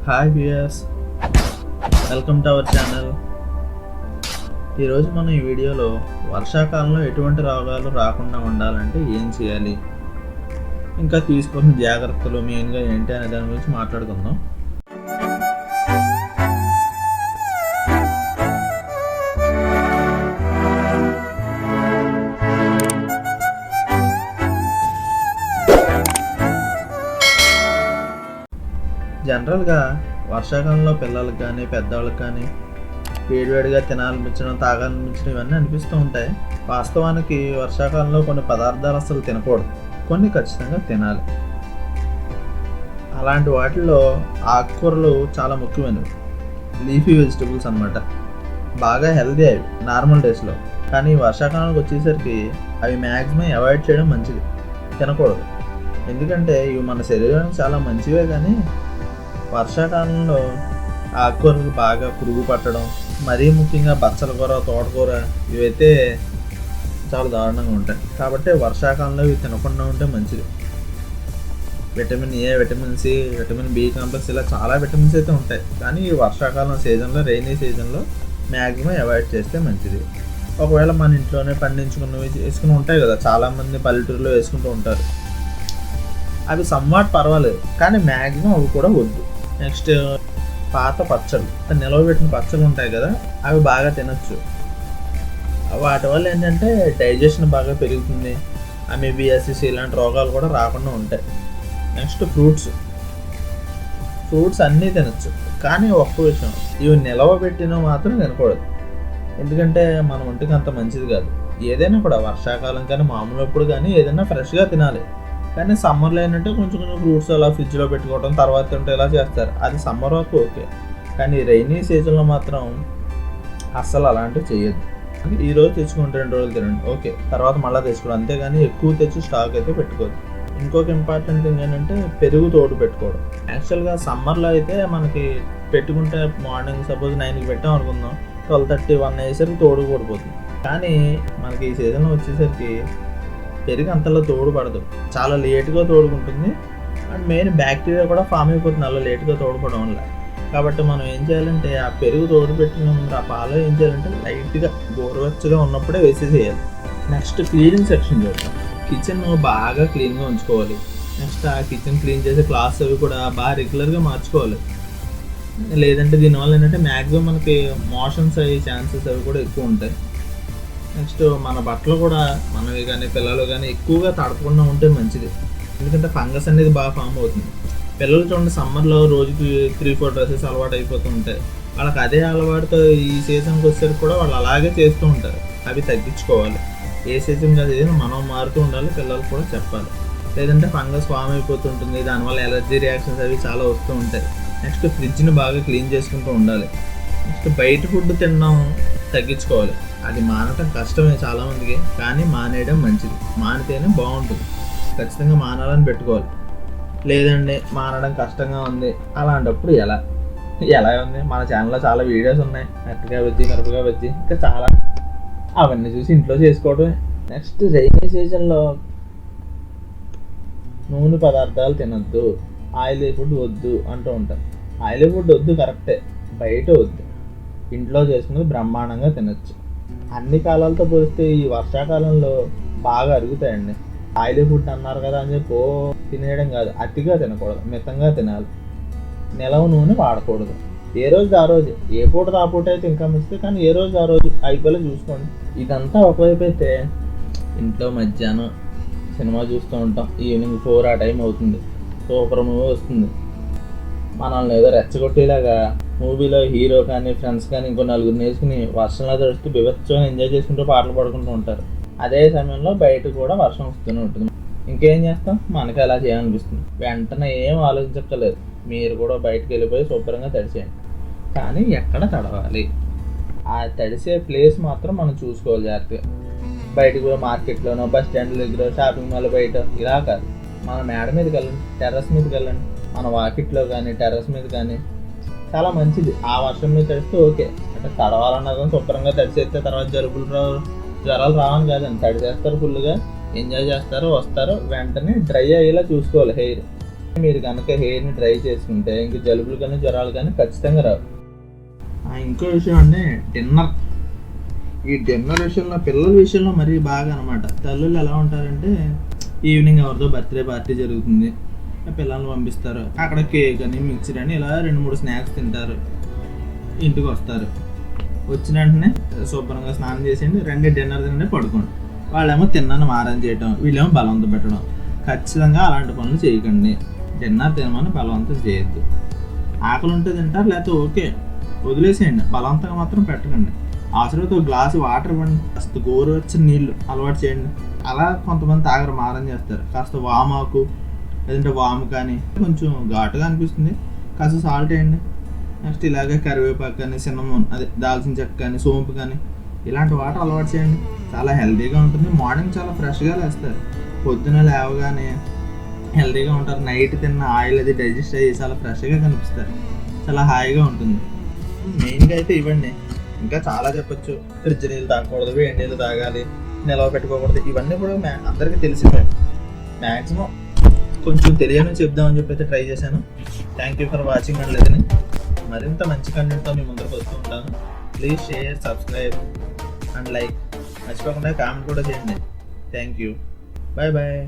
Hi viewers, welcome to our channel. ఈరోజు మనం ఈ వీడియోలో వర్షాకాలంలో ఎటువంటి రోగాలు రాకుండా ఉండాలంటే ఏం చేయాలి, ఇంకా తీసుకోవాల్సిన జాగ్రత్తలు మెయిన్గా ఏంటి అనే దాని గురించి మాట్లాడుకుందాం. జనరల్గా వర్షాకాలంలో పిల్లలకు కానీ పెద్దవాళ్ళకి కానీ వేడివేడిగా తినాలనిపించడం, తాగాలనిపించడం ఇవన్నీ అనిపిస్తూ ఉంటాయి. వాస్తవానికి వర్షాకాలంలో కొన్ని పదార్థాలు అసలు తినకూడదు, కొన్ని ఖచ్చితంగా తినాలి. అలాంటి వాటిల్లో ఆకుకూరలు చాలా ముఖ్యమైనవి. లీఫీ వెజిటబుల్స్ అన్నమాట. బాగా హెల్దీ అవి నార్మల్ డేస్లో, కానీ వర్షాకాలంకి వచ్చేసరికి అవి మ్యాక్సిమం అవాయిడ్ చేయడం మంచిది, తినకూడదు. ఎందుకంటే ఇవి మన శరీరానికి చాలా మంచివే, కానీ వర్షాకాలంలో ఆకుకూరలకు బాగా పురుగు పట్టడం, మరీ ముఖ్యంగా బచ్చల కూర, తోటకూర ఇవైతే చాలా దారుణంగా ఉంటాయి. కాబట్టి వర్షాకాలంలో ఇవి తినకుండా ఉంటే మంచిది. Vitamin A, vitamin C, vitamin B complex ఇలా చాలా విటమిన్స్ అయితే ఉంటాయి, కానీ ఈ వర్షాకాలం సీజన్లో, రైనీ సీజన్లో మ్యాక్సిమం అవాయిడ్ చేస్తే మంచిది. ఒకవేళ మన ఇంట్లోనే పండించుకున్నవి వేసుకుని ఉంటాయి కదా, చాలామంది పల్లెటూరులో వేసుకుంటూ ఉంటారు. అవి సమ్వాట్ పర్వాలేదు, కానీ మ్యాక్సిమం అవి కూడా వద్దు. నెక్స్ట్ పాత పచ్చళ్ళు, నిలవబెట్టిన పచ్చళ్ళు ఉంటాయి కదా, అవి బాగా తినచ్చు. వాటి వల్ల ఏంటంటే డైజెషన్ బాగా పెరుగుతుంది, అమీబియాసిస్ ఇలాంటి రోగాలు కూడా రాకుండా ఉంటాయి. నెక్స్ట్ ఫ్రూట్స్ అన్నీ తినచ్చు, కానీ ఒక్క విషయం, ఇవి నిలవబెట్టిన మాత్రం తినకూడదు. ఎందుకంటే మన ఒంటికి అంత మంచిది కాదు. ఏదైనా కూడా వర్షాకాలం కానీ మామూలు అప్పుడు కానీ ఏదైనా ఫ్రెష్గా తినాలి. కానీ సమ్మర్లో ఏంటంటే కొంచెం ఫ్రూట్స్ అలా ఫ్రిడ్జ్లో పెట్టుకోవడం, తర్వాత తింటే ఇలా చేస్తారు. అది సమ్మర్ వరకు ఓకే, కానీ రైనీ సీజన్లో మాత్రం అస్సలు అలాంటివి చేయొద్దు. ఈరోజు తెచ్చుకుంటే 2 రోజులు తినండి ఓకే, తర్వాత మళ్ళీ తెచ్చుకోవడం, అంతేగాని ఎక్కువ తెచ్చి స్టాక్ అయితే పెట్టుకోవద్దు. ఇంకొక ఇంపార్టెంట్ థింగ్ ఏంటంటే పెరుగు తోడు పెట్టుకోవడం. యాక్చువల్గా సమ్మర్లో అయితే మనకి పెట్టుకుంటే మార్నింగ్ సపోజ్ 9కి పెట్టాం అనుకుందాం, 12:30, 1 అయ్యేసరికి తోడు కూడిపోతుంది. కానీ మనకి ఈ సీజన్లో వచ్చేసరికి పెరుగు అంతలో తోడు పడదు, చాలా లేట్గా తోడుకుంటుంది. అండ్ మెయిన్ బ్యాక్టీరియా కూడా ఫామ్ అయిపోతుంది అలా లేట్గా తోడుకోవడం వల్ల. కాబట్టి మనం ఏం చేయాలంటే ఆ పెరుగు తోడు పెట్టిన ముందు ఆ పాలు ఏం చేయాలంటే లైట్గా గోరువెచ్చగా ఉన్నప్పుడే వేసేసేయాలి. నెక్స్ట్ క్లీనింగ్ సెక్షన్ చూద్దాం. కిచెన్ బాగా క్లీన్గా ఉంచుకోవాలి. నెక్స్ట్ ఆ కిచెన్ క్లీన్ చేసే క్లాత్స్ అవి కూడా బాగా రెగ్యులర్గా మార్చుకోవాలి. లేదంటే దీనివల్ల ఏంటంటే మ్యాక్సిమం మనకి మోషన్స్ అయ్యే ఛాన్సెస్ అవి కూడా ఎక్కువ ఉంటాయి. నెక్స్ట్ మన బట్టలు కూడా మనవి కానీ పిల్లలు కానీ ఎక్కువగా తడపకుండా ఉంటే మంచిది, ఎందుకంటే ఫంగస్ అనేది బాగా ఫామ్ అవుతుంది. పిల్లలు చూడండి, సమ్మర్లో రోజుకి 3-4 డ్రెస్సెస్ అలవాటు అయిపోతూ ఉంటాయి. వాళ్ళకి అదే అలవాటుతో ఈ సీజన్కి వచ్చేసరికి కూడా వాళ్ళు అలాగే చేస్తూ ఉంటారు. అవి తగ్గించుకోవాలి. ఏ సీజన్ కాదు ఏదైనా మనం మారుతూ ఉండాలి, పిల్లలకు కూడా చెప్పాలి. లేదంటే ఫంగస్ ఫామ్ అయిపోతుంటుంది, దానివల్ల ఎలర్జీ రియాక్షన్స్ అవి చాలా వస్తూ ఉంటాయి. నెక్స్ట్ ఫ్రిడ్జ్ని బాగా క్లీన్ చేసుకుంటూ ఉండాలి. నెక్స్ట్ బయట ఫుడ్ తినడం తగ్గించుకోవాలి. అది మానటం కష్టమే చాలామందికి, కానీ మానేయడం మంచిది. మానితేనే బాగుంటుంది. ఖచ్చితంగా మానాలని పెట్టుకోవాలి. లేదండి మానడం కష్టంగా ఉంది అలాంటప్పుడు ఎలా ఉంది, మన ఛానల్లో చాలా వీడియోస్ ఉన్నాయి, అరటికాయ బజ్జీ, మిరపకాయ బజ్జీ, ఇంకా చాలా, అవన్నీ చూసి ఇంట్లో చేసుకోవడమే. నెక్స్ట్ రైనీ సీజన్లో నూనె పదార్థాలు తినద్దు, ఆయిలీ ఫుడ్ వద్దు అంటూ ఉంటారు. ఆయిలీ ఫుడ్ వద్దు కరెక్టే, బయట వద్దు, ఇంట్లో చేసుకున్నది బ్రహ్మాండంగా తినచ్చు. అన్ని కాలాలతో పోలిస్తే ఈ వర్షాకాలంలో బాగా అరుగుతాయండి. ఆయిలీ ఫుడ్ అన్నారు కదా అని చెప్పి తినేయడం కాదు, అతిగా తినకూడదు, మితంగా తినాలి. నిలవ నూనె వాడకూడదు. ఏ రోజు ఆ రోజు, ఏ పూట ఆ పూట అయితే ఇంకా మంచిది, కానీ ఏ రోజు ఆ రోజు అయిపోలే చూసుకోండి. ఇదంతా ఒకవైపు అయితే ఇంట్లో మధ్యాహ్నం సినిమా చూస్తూ ఉంటాం, ఈవినింగ్ 4 ఆ టైం అవుతుంది, సూపర్ మూవీ వస్తుంది, మనల్ని ఏదో రెచ్చగొట్టేలాగా మూవీలో హీరో కానీ ఫ్రెండ్స్ కానీ ఇంకో 4 వేసుకుని వర్షంలో తడుస్తూ బిభత్సంగా ఎంజాయ్ చేసుకుంటూ పాటలు పాడుకుంటూ ఉంటారు. అదే సమయంలో బయట కూడా వర్షం వస్తూనే ఉంటుంది. ఇంకేం చేస్తాం, మనకి అలా చేయాలనిపిస్తుంది. వెంటనే ఏం ఆలోచించక్కర్లేదు, మీరు కూడా బయటకు వెళ్ళిపోయి శుభ్రంగా తడిసేయండి. కానీ ఎక్కడ తడవాలి, ఆ తడిసే ప్లేస్ మాత్రం మనం చూసుకోవాలి జాగ్రత్తగా. బయటకు పోయి మార్కెట్లోనో, బస్ స్టాండ్ దగ్గర, షాపింగ్ మాల్ బయట ఇలా కాదు, మన మేడ మీదకి వెళ్ళండి, టెర్రస్ మీదకి వెళ్ళండి, మన వాకిట్లో కానీ టెర్రస్ మీద కానీ చాలా మంచిది. ఆ వర్షం మీద తడిస్తే ఓకే, అంటే తడవాలన్నది శుభ్రంగా తడిసేస్తే తర్వాత జ్వరాలు రావని కాదండి, తడిసేస్తారు, ఫుల్గా ఎంజాయ్ చేస్తారు, వస్తారు. వెంటనే డ్రై అయ్యేలా చూసుకోవాలి హెయిర్. మీరు కనుక హెయిర్ని డ్రై చేసుకుంటే ఇంక జలుబులు కానీ జ్వరాలు కానీ ఖచ్చితంగా రావు. ఇంకో విషయం అంటే డిన్నర్. ఈ డిన్నర్ విషయంలో పిల్లల విషయంలో మరీ బాగా అనమాట. తల్లులు ఎలా ఉంటారంటే ఈవినింగ్ ఎవరితో బర్త్డే పార్టీ జరుగుతుంది, పిల్లల్ని పంపిస్తారు, అక్కడ కేక్ అని మిక్చర్ అని ఇలా 2-3 స్నాక్స్ తింటారు, ఇంటికి వస్తారు. వచ్చిన వెంటనే శుభ్రంగా స్నానం చేసేయండి, రండి డిన్నర్ తినండి, పడుకోండి. వాళ్ళేమో తిన్నాను మారం చేయటం, వీళ్ళేమో బలవంతం పెట్టడం. ఖచ్చితంగా అలాంటి పనులు చేయకండి. డిన్నర్ తినమని బలవంతం చేయొద్దు. ఆకలి ఉంటే తింటారు, లేకపోతే ఓకే వదిలేసేయండి, బలవంతంగా మాత్రం పెట్టకండి. అవసరమైతే ఒక గ్లాసు వాటర్ ఇవ్వండి, కాస్త గోరువెచ్చని నీళ్ళు అలవాటు చేయండి. అలా కొంతమంది తాగరు, మారం చేస్తారు. కాస్త వామాకు లేదంటే వాము కానీ కొంచెం ఘాటుగా అనిపిస్తుంది, కాస్త సాల్ట్ వేయండి. నెక్స్ట్ ఇలాగే కరివేపాకు కానీ సిన్నమోన్ అదే దాల్చిన చెక్క కానీ సోంపు కానీ ఇలాంటి వాటర్ అలవాటు చేయండి. చాలా హెల్తీగా ఉంటుంది. మార్నింగ్ చాలా ఫ్రెష్గా లేస్తారు, పొద్దున లేవగానే హెల్తీగా ఉంటారు. నైట్ తిన్న ఆయిల్ అది డైజెస్ట్ అయ్యి చాలా ఫ్రెష్గా కనిపిస్తారు, చాలా హాయిగా ఉంటుంది. మెయిన్గా అయితే ఇవ్వండి. ఇంకా చాలా చెప్పొచ్చు. ఫ్రిడ్జ్ నీళ్ళు తాగకూడదు, వేడి నీళ్ళు తాగాలి, నిల్వ పెట్టుకోకూడదు, ఇవన్నీ కూడా అందరికీ తెలిసిపోయి మ్యాక్సిమం కొంచెం తెలియని చెప్దామని చెప్పి అయితే ట్రై చేశాను. Thank you for watching and listening. మరింత మంచి కంటెంట్తో మీ ముందరకు వస్తూ ఉంటాను. Please share, subscribe and like. మర్చిపోకుండా కామెంట్ కూడా చేయండి. Thank you. Bye bye.